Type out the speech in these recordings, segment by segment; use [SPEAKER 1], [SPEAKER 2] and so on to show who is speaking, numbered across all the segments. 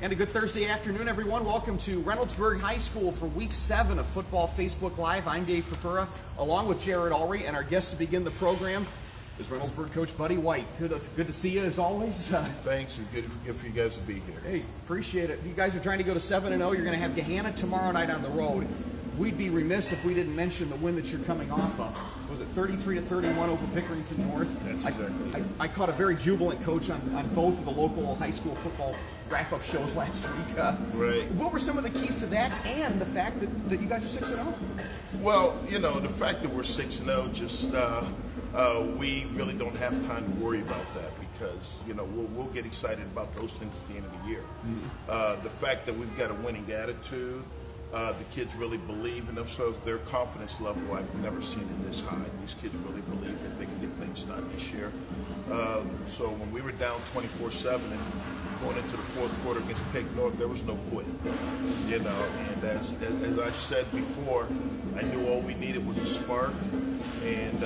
[SPEAKER 1] And a good Thursday afternoon, everyone. Welcome to Reynoldsburg High School for Week 7 of Football Facebook Live. I'm Dave Purpura, along with Jarrod, Ulrey, and our guest to begin the program is Reynoldsburg coach Buddy White. Good to see you, as always.
[SPEAKER 2] Thanks. It's good for you guys to be here.
[SPEAKER 1] Hey, appreciate it. You guys are trying to go to 7-0. You're going to have Gahanna tomorrow night on the road. We'd be remiss if we didn't mention the win that you're coming off of. Was it 33-31 over Pickerington North?
[SPEAKER 2] That's exactly it.
[SPEAKER 1] I caught a very jubilant coach on both of the local high school football wrap-up shows last week.
[SPEAKER 2] Right.
[SPEAKER 1] What were some of the keys to that, and the fact that you guys are 6-0?
[SPEAKER 2] Well, the fact that we're 6-0, just we really don't have time to worry about that because we'll get excited about those things at the end of the year. Mm-hmm. The fact that we've got a winning attitude. The kids really believe in themselves. Their confidence level, I've never seen it this high. These kids really believe that they can get things done this year. So when we were down 24-7 and going into the fourth quarter against Pick North, there was no quitting. And as I said before, I knew all we needed was a spark. And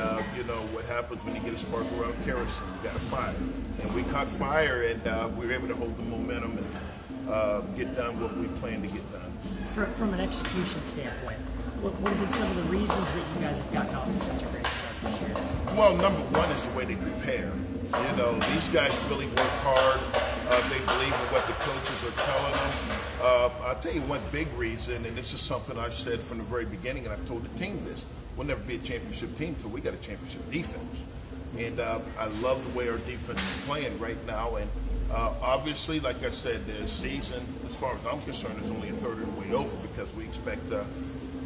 [SPEAKER 2] what happens when you get a spark around kerosene? You got a fire. And we caught fire, and we were able to hold the momentum and get done what we planned to get done.
[SPEAKER 3] From an execution standpoint, what have been some of the reasons that you guys have gotten off to such a great start this year?
[SPEAKER 2] Well, number one is the way they prepare. These guys really work hard. They believe in what the coaches are telling them. I'll tell you one big reason, and this is something I've said from the very beginning, and I've told the team this. We'll never be a championship team until we got a championship defense. And I love the way our defense is playing right now. And obviously, like I said, the season, as far as I'm concerned, is only a third of the way over because we expect, we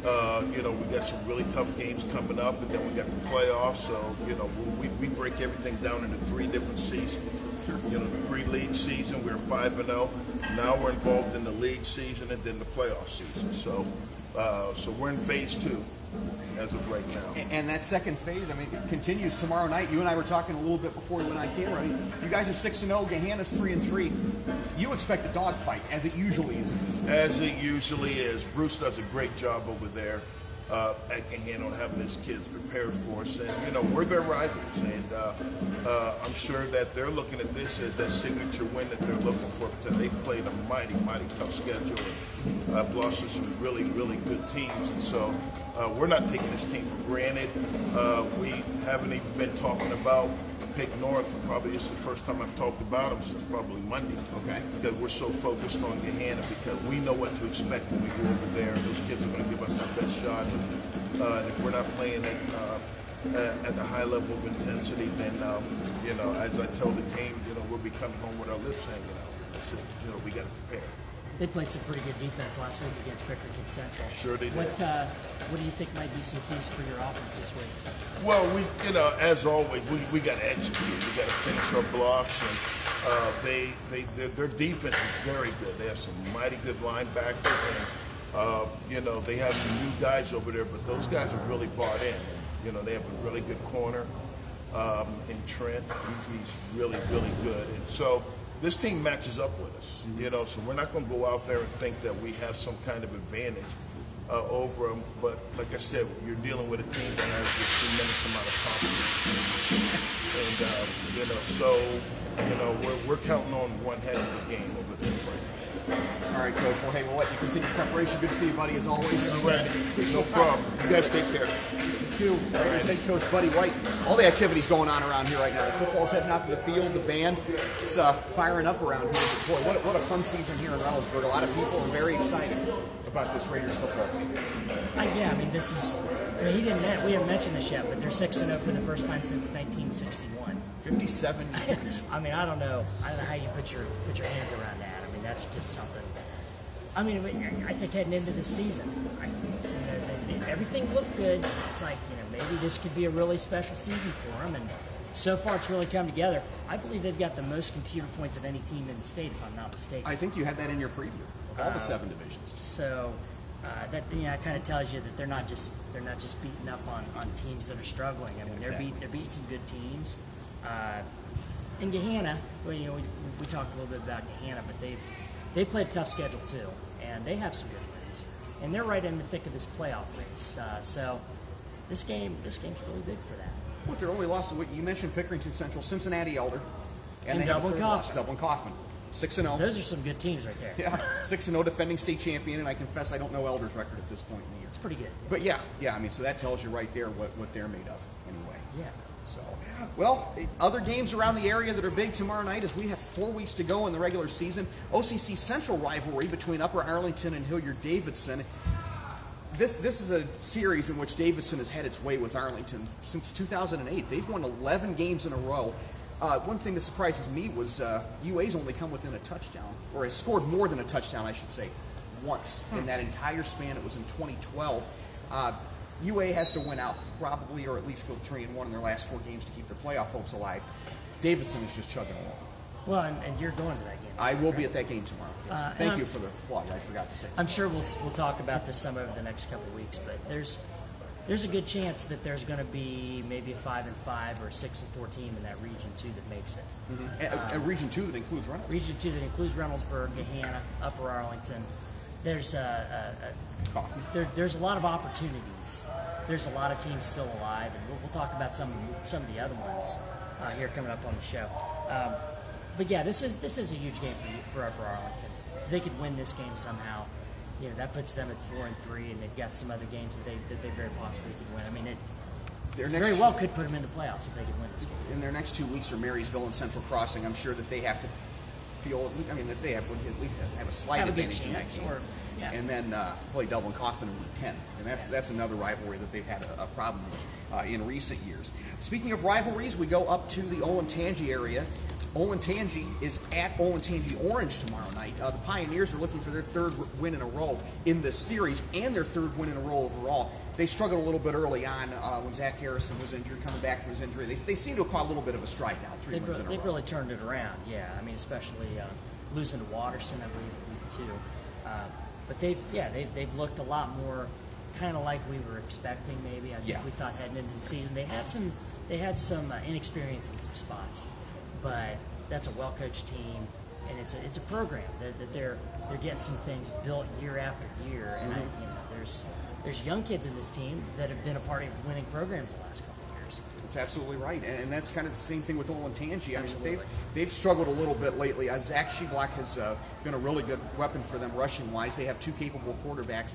[SPEAKER 2] got some really tough games coming up, and then we got the playoffs. So, we break everything down into 3 different seasons. Sure. The pre-league season, we're 5-0. Now we're involved in the league season and then the playoff season. So, we're in phase 2. As of right now.
[SPEAKER 1] And that second phase, it continues tomorrow night. You and I were talking a little bit before we went on camera. You guys are 6-0, Gahanna's 3-3. You expect a dogfight, as it usually is.
[SPEAKER 2] As it usually is. Bruce does a great job over there at Gahanna on having his kids prepared for us. And, we're their rivals. And I'm sure that they're looking at this as that signature win that they're looking for because they've played a mighty, mighty tough schedule. And I've lost to some really, really good teams. And so we're not taking this team for granted. We haven't even been talking about Pick North. Probably this is the first time I've talked about them since probably Monday. Okay. Because we're so focused on Gahanna because we know what to expect when we go over there. Those kids are going to give us our best shot. And if we're not playing at the high level of intensity, then, as I tell the team, we'll be coming home with our lips hanging out. So, we got to prepare.
[SPEAKER 3] They played some pretty good defense last week against Pickerington Central.
[SPEAKER 2] Sure they did.
[SPEAKER 3] What do you think might be some keys for your offense this week?
[SPEAKER 2] Well, as always, we got to execute. We got to finish our blocks, and their defense is very good. They have some mighty good linebackers, and they have some new guys over there. But those guys are really bought in. They have a really good corner in Trent. He's really, really good, and so. This team matches up with us, so we're not going to go out there and think that we have some kind of advantage over them. But like I said, you're dealing with a team that has a tremendous amount of confidence. We're counting on one heck of a game over there right now.
[SPEAKER 1] All right, Coach. Well, hey, we'll let you continue preparation. Good to see you, buddy, as always.
[SPEAKER 2] All right. No problem. You guys take care.
[SPEAKER 1] To Raiders head coach Buddy White. All the activities going on around here right now. The football's heading out to the field. The band, it's firing up around here. But boy, what a fun season here in Reynoldsburg. A lot of people are very excited about this Raiders football team.
[SPEAKER 3] This is. We haven't mentioned this yet, but they're 6-0 for the first time since 1961.
[SPEAKER 1] 57 years.
[SPEAKER 3] I don't know how you put your hands around that. That's just something. I think heading into the season, everything looked good. It's like, maybe this could be a really special season for them. And so far, it's really come together. I believe they've got the most computer points of any team in the state, if I'm not mistaken.
[SPEAKER 1] I think you had that in your preview of all the 7 divisions.
[SPEAKER 3] So that kind of tells you that they're not just beating up on teams that are struggling. Exactly. They're beating some good teams. In Gahanna, we talked a little bit about Gahanna, but they've played a tough schedule too, and they have some good wins, and they're right in the thick of this playoff race. So this game's really big for that.
[SPEAKER 1] What their only loss? You mentioned Pickerington Central, Cincinnati Elder,
[SPEAKER 3] and Dublin Kaufman.
[SPEAKER 1] Dublin Kaufman. 6-0.
[SPEAKER 3] Those are some good teams right there.
[SPEAKER 1] Yeah, 6-0 defending state champion, and I confess I don't know Elder's record at this point in the year.
[SPEAKER 3] It's pretty good.
[SPEAKER 1] But yeah, I mean, so that tells you right there what they're made of anyway.
[SPEAKER 3] Yeah.
[SPEAKER 1] So, well, other games around the area that are big tomorrow night as we have 4 weeks to go in the regular season. OCC Central rivalry between Upper Arlington and Hilliard-Davidson. This is a series in which Davidson has had its way with Arlington since 2008. They've won 11 games in a row. One thing that surprises me was UA's only come within a touchdown, or has scored more than a touchdown, I should say, once in that entire span. It was in 2012. UA has to win out probably, or at least go 3-1 in their last 4 games to keep their playoff hopes alive. Davidson is just chugging along.
[SPEAKER 3] Well, and you're going to that game.
[SPEAKER 1] I will be at that game tomorrow. Yes. Thank you for the plug. I forgot to say.
[SPEAKER 3] I'm sure we'll talk about this some over the next couple of weeks, but there's a good chance that there's going to be maybe a 5-5 or 6-4 team in that region 2 that makes it.
[SPEAKER 1] Mm-hmm. And region 2 that includes Reynoldsburg.
[SPEAKER 3] Region 2 that includes Reynoldsburg, Gahanna, Upper Arlington. There's there's a lot of opportunities. There's a lot of teams still alive, and we'll talk about some of the other ones here coming up on the show. But yeah, this is a huge game for Upper Arlington. If they could win this game somehow, that puts them at 4-3, and they've got some other games that they very possibly could win. I mean, it very well could put them in the playoffs if they could win this game.
[SPEAKER 1] In their next 2 weeks are Marysville and Central Crossing. I'm sure that they have to feel, that they have at least have a slight advantage in that game. And then play Dublin Kaufman in Week 10. And that's another rivalry that they've had a problem with in recent years. Speaking of rivalries, we go up to the Olentangy area. Olentangy is at Olentangy Orange tomorrow night. The Pioneers are looking for their 3rd win in a row in this series and their 3rd win in a row overall. They struggled a little bit early on when Zach Harrison was injured, coming back from his injury. They seem to have caught a little bit of a stride now, 3 wins in a row.
[SPEAKER 3] They've really turned it around, yeah. I mean, especially losing to Watterson, I believe, too. But they've looked a lot more kind of like we were expecting, maybe. I think we thought heading into the season. They had some inexperience in some spots, but that's a well-coached team, and it's a program that they're getting some things built year after year. And there's young kids in this team that have been a part of winning programs the last couple of years.
[SPEAKER 1] That's absolutely right, and that's kind of the same thing with Olentangy. I mean, they've struggled a little bit lately. Zach Sheblock has been a really good weapon for them rushing-wise. They have 2 capable quarterbacks,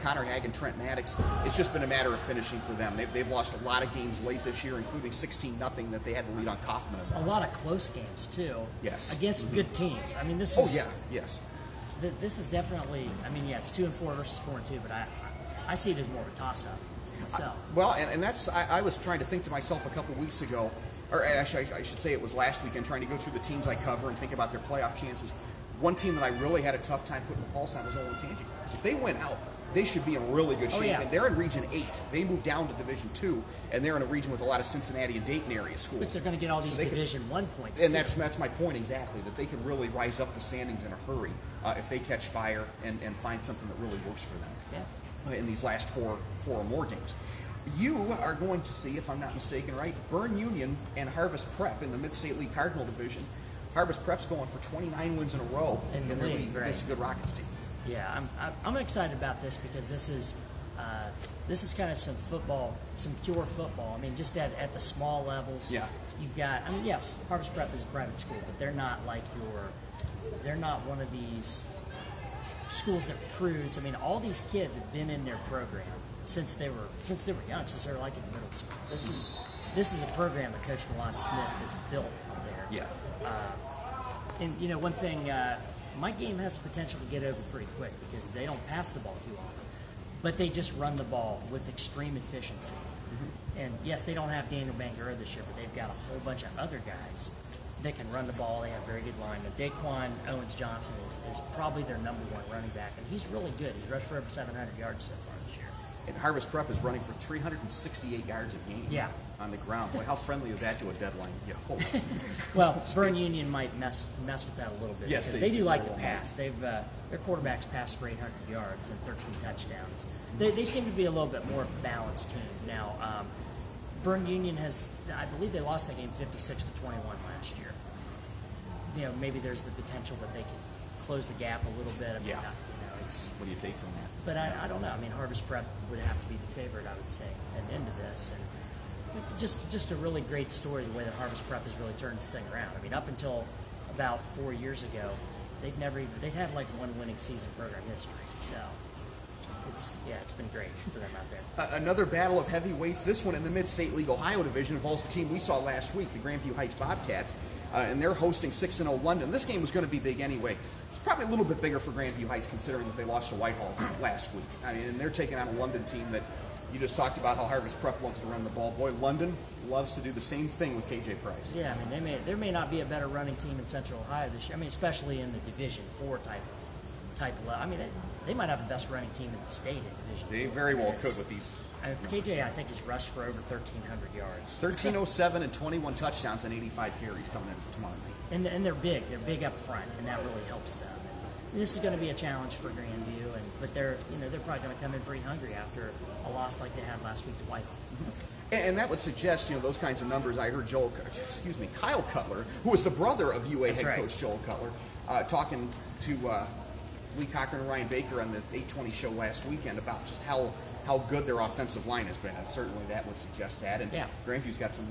[SPEAKER 1] Connor Hagg and Trent Maddox. It's just been a matter of finishing for them. They've lost a lot of games late this year, including 16-0 that they had to lead on Kaufman.
[SPEAKER 3] A lot of close games, too.
[SPEAKER 1] Yes.
[SPEAKER 3] Against good teams. I mean, this is...
[SPEAKER 1] yes.
[SPEAKER 3] This is definitely... I mean, it's 2-4 versus 4-2, but I see it as more of a toss-up.
[SPEAKER 1] Well, and that's, I was trying to think to myself a couple weeks ago, or actually I should say it was last weekend, trying to go through the teams I cover and think about their playoff chances. One team that I really had a tough time putting the pulse on was Olentangy. Because if they win out, they should be in really good shape.
[SPEAKER 3] Yeah.
[SPEAKER 1] And they're in Region 8. They moved down to Division 2, and they're in a region with a lot of Cincinnati and Dayton area schools.
[SPEAKER 3] But they're going to get all these Division 1 points,
[SPEAKER 1] and that's my point exactly, that they can really rise up the standings in a hurry if they catch fire and find something that really works for them in these last four or more games. You are going to see, if I'm not mistaken, right, Bern Union and Harvest Prep in the Mid-State League Cardinal Division. Harvest Prep's going for 29 wins in a row, and they're leading against a good Rockets team.
[SPEAKER 3] Yeah, I'm excited about this because this is kind of some football, some pure football. I mean, just at the small levels.
[SPEAKER 1] Yeah.
[SPEAKER 3] You've got, I mean, yes, Harvest Prep is a private school, but they're not they're not one of these schools that recruits. I mean, all these kids have been in their program since they were young, since they were like in middle school. This is a program that Coach Milan Smith has built up there.
[SPEAKER 1] Yeah.
[SPEAKER 3] And one thing, my game has the potential to get over pretty quick because they don't pass the ball too often, but they just run the ball with extreme efficiency. Mm-hmm. And yes, they don't have Daniel Bangura this year, but they've got a whole bunch of other guys that can run the ball. They have very good linemen. Daquan Owens-Johnson is probably their number 1 running back, and he's really good. He's rushed for over 700 yards so far this year.
[SPEAKER 1] And Harvest Prep is running for 368 yards a game on the ground. Boy, how friendly is that to a deadline? You hope.
[SPEAKER 3] Well, Bern Union might mess with that a little bit.
[SPEAKER 1] Yes,
[SPEAKER 3] they do like to pass. They've their quarterbacks passed for 800 yards and 13 touchdowns. They seem to be a little bit more of a balanced team. Now, Bern Union I believe they lost that game 56-21 last year. Maybe there's the potential that they can close the gap a little bit. I mean,
[SPEAKER 1] what do you take from that?
[SPEAKER 3] But I don't know. I mean, Harvest Prep would have to be the favorite, I would say, at the end of this. And just a really great story, the way that Harvest Prep has really turned this thing around. I mean, up until about 4 years ago, they'd had like one winning season program history. So it's been great for them out there.
[SPEAKER 1] Another battle of heavyweights. This one in the Mid-State League Ohio division involves the team we saw last week, the Grandview Heights Bobcats, and they're hosting 6-0 London. This game was going to be big anyway. It's probably a little bit bigger for Grandview Heights considering that they lost to Whitehall last week. I mean, and they're taking on a London team that you just talked about how Harvest Prep loves to run the ball. Boy, London loves to do the same thing with KJ Price.
[SPEAKER 3] Yeah, I mean, there may not be a better running team in Central Ohio this year. I mean, especially in the Division 4 type of level. I mean, they might have the best running team in the state in Division 4.
[SPEAKER 1] They very well could with these.
[SPEAKER 3] I mean, KJ, I think, has rushed for over 1,300 yards.
[SPEAKER 1] 1307 and 21 touchdowns and 85 carries coming in tomorrow night.
[SPEAKER 3] And they're big. They're big up front, and that really helps them. And this is going to be a challenge for Grandview, but they're probably going to come in pretty hungry after a loss like they had last week to Whitehall.
[SPEAKER 1] And that would suggest, those kinds of numbers. I heard Kyle Cutler, who was the brother of UA head coach Joel Cutler, talking to Lee Cochran and Ryan Baker on the 820 show last weekend about just how good their offensive line has been, and certainly that would suggest that. And Grandview's got some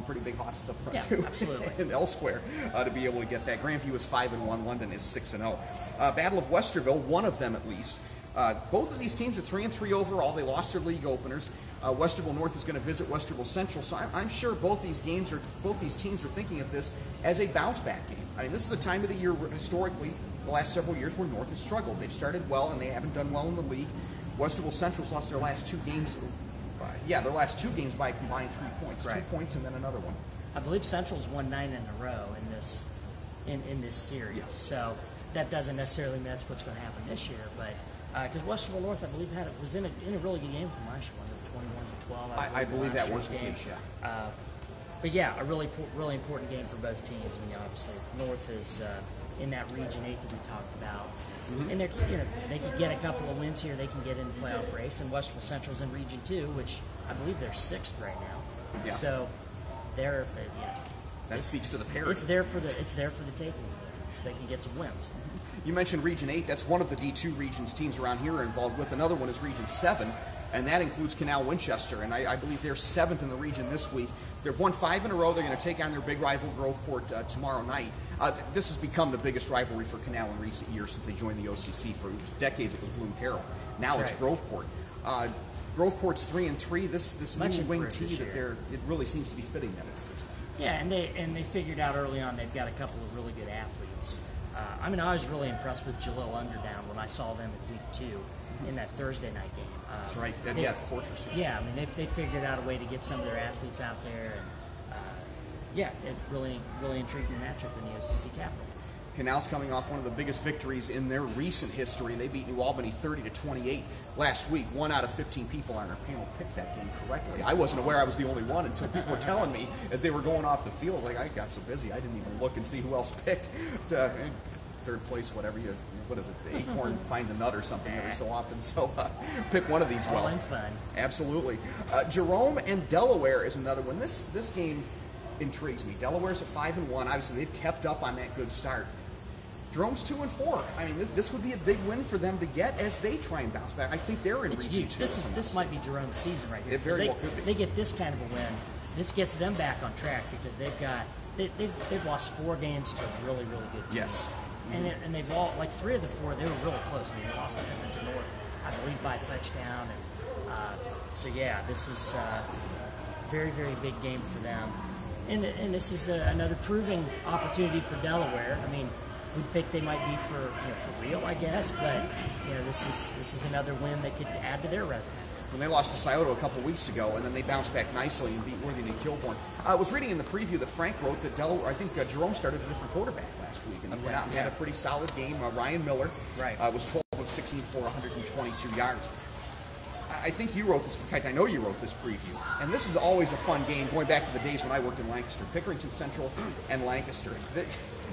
[SPEAKER 1] pretty big hosses up front too,
[SPEAKER 3] absolutely.
[SPEAKER 1] and elsewhere to be able to get that. Grandview is 5-1, London is 6-0. Battle of Westerville, one of them at least. Both of these teams are 3-3 overall. They lost their league openers. Westerville North is going to visit Westerville Central, so I'm sure both these teams are thinking of this as a bounce back game. I mean, this is a time of the year historically, the last several years, where North has struggled. They've started well and they haven't done well in the league. Westerville Central's lost their last two games. Their last two games by a combined 3 points.
[SPEAKER 3] Right.
[SPEAKER 1] 2 points and then another one.
[SPEAKER 3] I believe Central's won 9 in a row in this series.
[SPEAKER 1] Yes.
[SPEAKER 3] So that doesn't necessarily mean that's what's going to happen this year, but because Westerville North, I believe, was in a really good game from last year, 21-12.
[SPEAKER 1] I believe that was the case.
[SPEAKER 3] But yeah, a really important game for both teams. I mean, obviously, North is in that Region 8 that we talked about, and they could get a couple of wins here. They can get in the playoff race, and Westerville Central's in Region 2, which I believe they're 6th right now.
[SPEAKER 1] Yeah.
[SPEAKER 3] So they're
[SPEAKER 1] that speaks to the parity.
[SPEAKER 3] It's there for the taking. They can get some wins.
[SPEAKER 1] You mentioned Region 8. That's one of the D2 regions teams around here are involved with. Another one is Region 7, and that includes Canal Winchester, and I believe they're 7th in the region this week. They've won 5 in a row. They're going to take on their big rival Groveport tomorrow night. This has become the biggest rivalry for Canal in recent years since they joined the OCC. For decades it was Bloom Carroll. Now it's Groveport. Groveport's 3-3. This new wing tee that it really seems to be fitting them, it seems.
[SPEAKER 3] Yeah, and they figured out early on they've got a couple of really good athletes. I was really impressed with Jalil Underdown when I saw them at week 2 in that Thursday night game.
[SPEAKER 1] That's right. Fortress.
[SPEAKER 3] Yeah, I mean they figured out a way to get some of their athletes out there, and it really intriguing matchup in the OCC capital.
[SPEAKER 1] Canal's coming off one of the biggest victories in their recent history. They beat New Albany 30-28 last week. 1 out of 15 people on our panel picked that game correctly. I wasn't aware I was the only one until people were telling me as they were going off the field. Like, I got so busy, I didn't even look and see who else picked. Third place, whatever what is it? The acorn finds a nut or something every so often. So pick one of these well.
[SPEAKER 3] All in fun.
[SPEAKER 1] Absolutely. Jerome and Delaware is another one. This game intrigues me. Delaware's at 5-1. Obviously, they've kept up on that good start. Jerome's 2-4. I mean, this would be a big win for them to get as they try and bounce back. I think they're in Region 2.
[SPEAKER 3] This might be Jerome's season right here.
[SPEAKER 1] It very well could be.
[SPEAKER 3] They get this kind of a win. This gets them back on track because they've lost 4 games to a really good team.
[SPEAKER 1] Yes.
[SPEAKER 3] And they've all, like 3 of the 4, they were really close. I mean, they lost to North, I believe, by a touchdown. And this is a very big game for them. And this is another proving opportunity for Delaware. I mean, we think they might be for real, I guess, but this is another win that could add to their resume.
[SPEAKER 1] When they lost to Scioto a couple weeks ago, and then they bounced back nicely and beat Worthington Kilbourne. I was reading in the preview that Frank wrote that Jerome started a different quarterback last week, and he went out and had a pretty solid game. Ryan Miller was 12 of 16 for 122 yards. I think you wrote this. In fact, I know you wrote this preview. And this is always a fun game, going back to the days when I worked in Lancaster. Pickerington Central and Lancaster.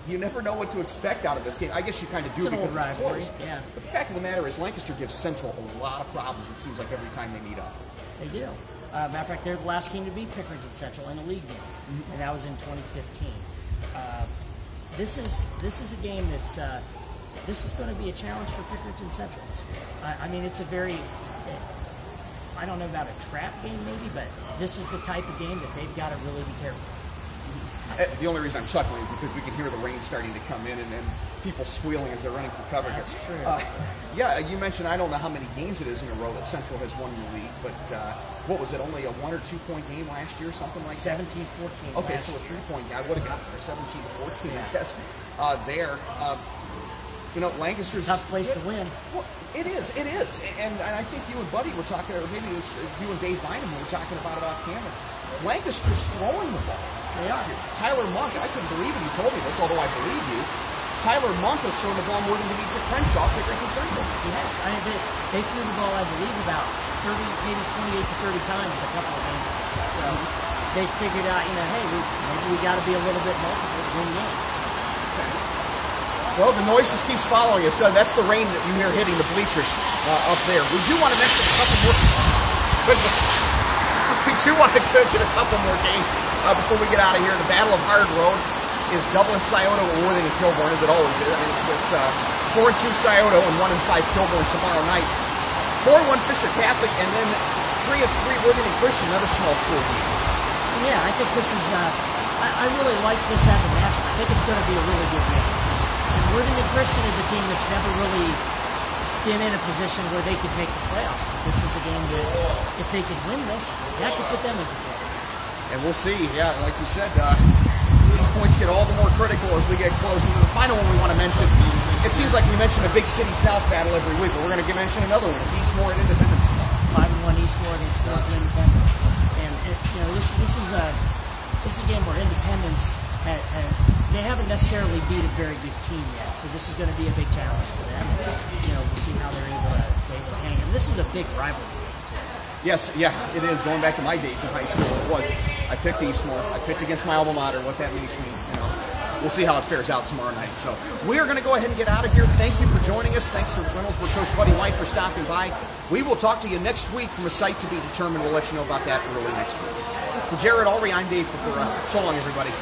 [SPEAKER 1] You never know what to expect out of this game. I guess you kind of do because it's close.
[SPEAKER 3] Yeah.
[SPEAKER 1] But the fact of the matter is Lancaster gives Central a lot of problems, it seems like, every time they meet up.
[SPEAKER 3] They do. Matter of fact, they're the last team to beat Pickerington Central in a league game, and that was in 2015. This is a game that's this is going to be a challenge for Pickerington Central. I mean, it's a very I don't know about a trap game maybe, but this is the type of game that they've got to really be careful.
[SPEAKER 1] The only reason I'm chuckling is because we can hear the rain starting to come in and then people squealing as they're running for cover.
[SPEAKER 3] That's true.
[SPEAKER 1] Yeah, you mentioned, I don't know how many games it is in a row that Central has won in the league, but what was it, only a 1 or 2 point game last year, something like
[SPEAKER 3] 17-14.
[SPEAKER 1] that? Okay, so a 3-point game. I would have gotten there 17-14, I guess, there. Lancaster's...
[SPEAKER 3] Tough place to win.
[SPEAKER 1] Well, it is. And I think you and Buddy were talking, or maybe it was you and Dave Bynum were talking about it off camera. Lancaster's throwing the ball.
[SPEAKER 3] They are.
[SPEAKER 1] Tyler Monk, I couldn't believe it. You told me this, although I believe you. Tyler Monk has thrown the ball more than Demetric Crenshaw for Central.
[SPEAKER 3] Yes. They threw the ball, I believe, about 30, maybe 28 to 30 times a couple of games ago. So they figured out, hey, maybe we got to be a little bit multiple to win games.
[SPEAKER 1] Well, the noise just keeps following us. That's the rain that you hear hitting the bleachers up there. We do want to mention a couple more. We do want to mention a couple more games before we get out of here. The Battle of Hard Road is Dublin, Scioto, Worthing, and Kilbourne, as it always is. I mean, it's 4-2 Scioto and 1-5 Kilbourne tomorrow night. 4-1 Fisher Catholic, and then 3-3 Worthing and Christian, another small school game.
[SPEAKER 3] Yeah, I think this is. I really like this as a matchup. I think it's going to be a really good game. And Worthing and Christian is a team that's never really been in a position where they could make the playoffs. But this is a game that, if they could win this, that could put them in the playoffs.
[SPEAKER 1] And we'll see. Yeah, like you said, these points get all the more critical as we get close. And the final one we want to mention, it seems like we mention a big City South battle every week, but we're going to mention another one. It's Eastmore and Independence tomorrow.
[SPEAKER 3] 5-1 Eastmore against Brooklyn Independence. And this is a game where Independence they haven't necessarily beat a very good team yet, so this is going to be a big challenge for them. We'll see how they're able to hang them. This is a big rivalry game too.
[SPEAKER 1] Yes, yeah, it is. Going back to my days in high school, it was. I picked Eastmore. I picked against my alma mater. What that means to me, we'll see how it fares out tomorrow night. So we are going to go ahead and get out of here. Thank you for joining us. Thanks to Reynoldsburg coach Buddy White for stopping by. We will talk to you next week from a site to be determined. We'll let you know about that early next week. For Jarrod, Ulrey, I'm Dave Purpura. So long, everybody.